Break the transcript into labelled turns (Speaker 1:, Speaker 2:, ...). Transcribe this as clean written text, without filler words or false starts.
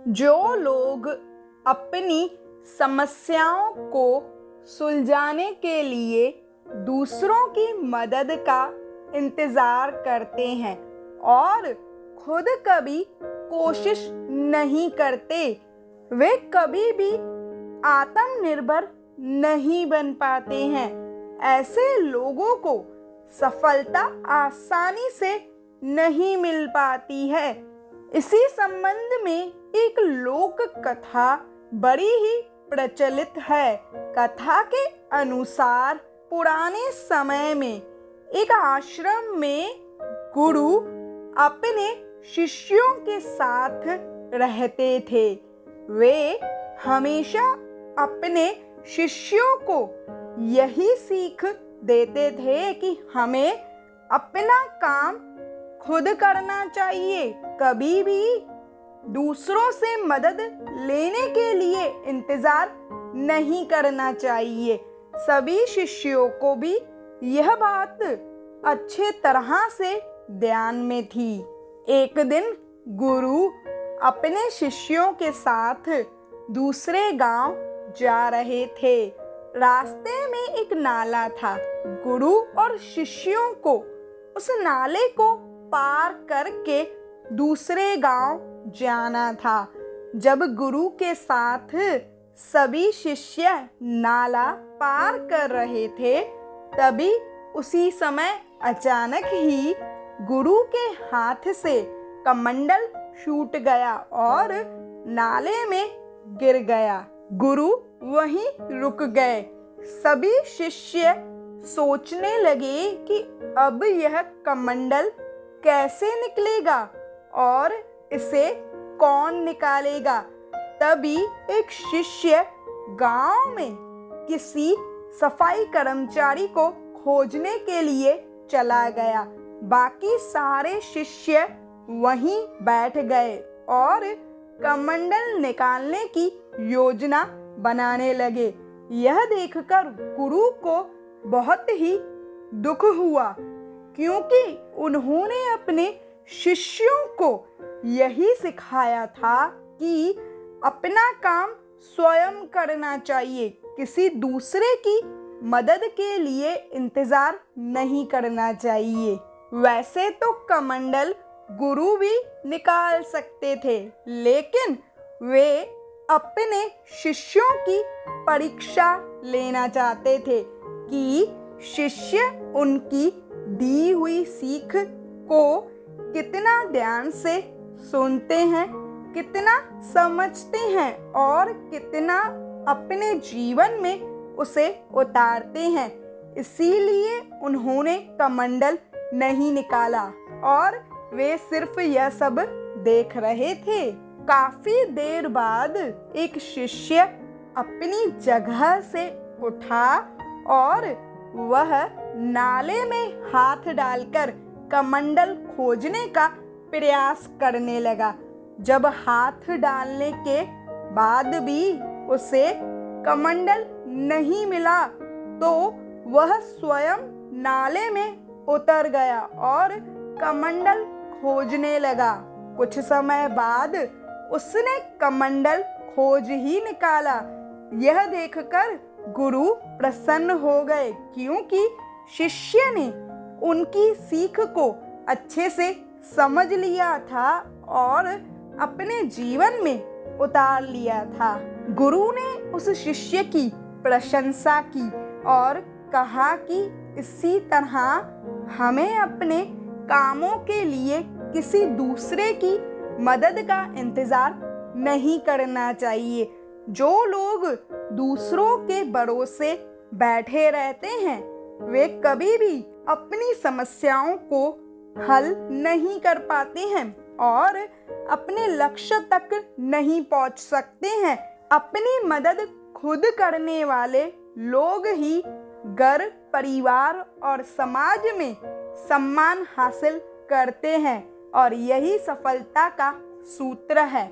Speaker 1: जो लोग अपनी समस्याओं को सुलझाने के लिए दूसरों की मदद का इंतज़ार करते हैं और खुद कभी कोशिश नहीं करते, वे कभी भी आत्मनिर्भर नहीं बन पाते हैं। ऐसे लोगों को सफलता आसानी से नहीं मिल पाती है। इसी संबंध में एक लोक कथा बड़ी ही प्रचलित है। कथा के अनुसार पुराने समय में एक आश्रम में गुरु अपने शिष्यों के साथ रहते थे। वे हमेशा अपने शिष्यों को यही सीख देते थे कि हमें अपना काम खुद करना चाहिए, कभी भी दूसरों से मदद लेने के लिए इंतजार नहीं करना चाहिए। सभी शिष्यों को भी यह बात अच्छे तरह से ध्यान में थी। एक दिन गुरु अपने शिष्यों के साथ दूसरे गांव जा रहे थे। रास्ते में एक नाला था। गुरु और शिष्यों को उस नाले को पार करके दूसरे गांव जाना था। जब गुरु के साथ सभी शिष्य नाला पार कर रहे थे, तभी उसी समय अचानक ही गुरु के हाथ से कमंडल छूट गया और नाले में गिर गया। गुरु वहीं रुक गए। सभी शिष्य सोचने लगे कि अब यह कमंडल कैसे निकलेगा और इसे कौन निकालेगा। तभी एक शिष्य गांव में किसी सफाई कर्मचारी को खोजने के लिए चला गया। बाकी सारे शिष्य वहीं बैठ गए और कमंडल निकालने की योजना बनाने लगे। यह देखकर गुरु को बहुत ही दुख हुआ, क्योंकि उन्होंने अपने शिष्यों को यही सिखाया था कि अपना काम स्वयं करना चाहिए, किसी दूसरे की मदद के लिए इंतजार नहीं करना चाहिए। वैसे तो कमंडल गुरु भी निकाल सकते थे, लेकिन वे अपने शिष्यों की परीक्षा लेना चाहते थे कि शिष्य उनकी दी हुई सीख को कितना ध्यान से सुनते हैं, कितना समझते हैं और कितना अपने जीवन में उसे उतारते हैं। इसीलिए उन्होंने कमंडल नहीं निकाला और वे सिर्फ यह सब देख रहे थे। काफी देर बाद एक शिष्य अपनी जगह से उठा और वह नाले में हाथ डालकर कमंडल खोजने का प्रयास करने लगा। जब हाथ डालने के बाद भी उसे कमंडल नहीं मिला, तो वह स्वयं नाले में उतर गया और कमंडल खोजने लगा। कुछ समय बाद उसने कमंडल खोज ही निकाला। यह देखकर गुरु प्रसन्न हो गए, क्योंकि शिष्य ने उनकी सीख को अच्छे से समझ लिया था और अपने जीवन में उतार लिया था। गुरु ने उस शिष्य की प्रशंसा की और कहा कि इसी तरह हमें अपने कामों के लिए किसी दूसरे की मदद का इंतजार नहीं करना चाहिए। जो लोग दूसरों के भरोसे बैठे रहते हैं, वे कभी भी अपनी समस्याओं को हल नहीं कर पाते हैं और अपने लक्ष्य तक नहीं पहुंच सकते हैं। अपनी मदद खुद करने वाले लोग ही घर, परिवार और समाज में सम्मान हासिल करते हैं और यही सफलता का सूत्र है।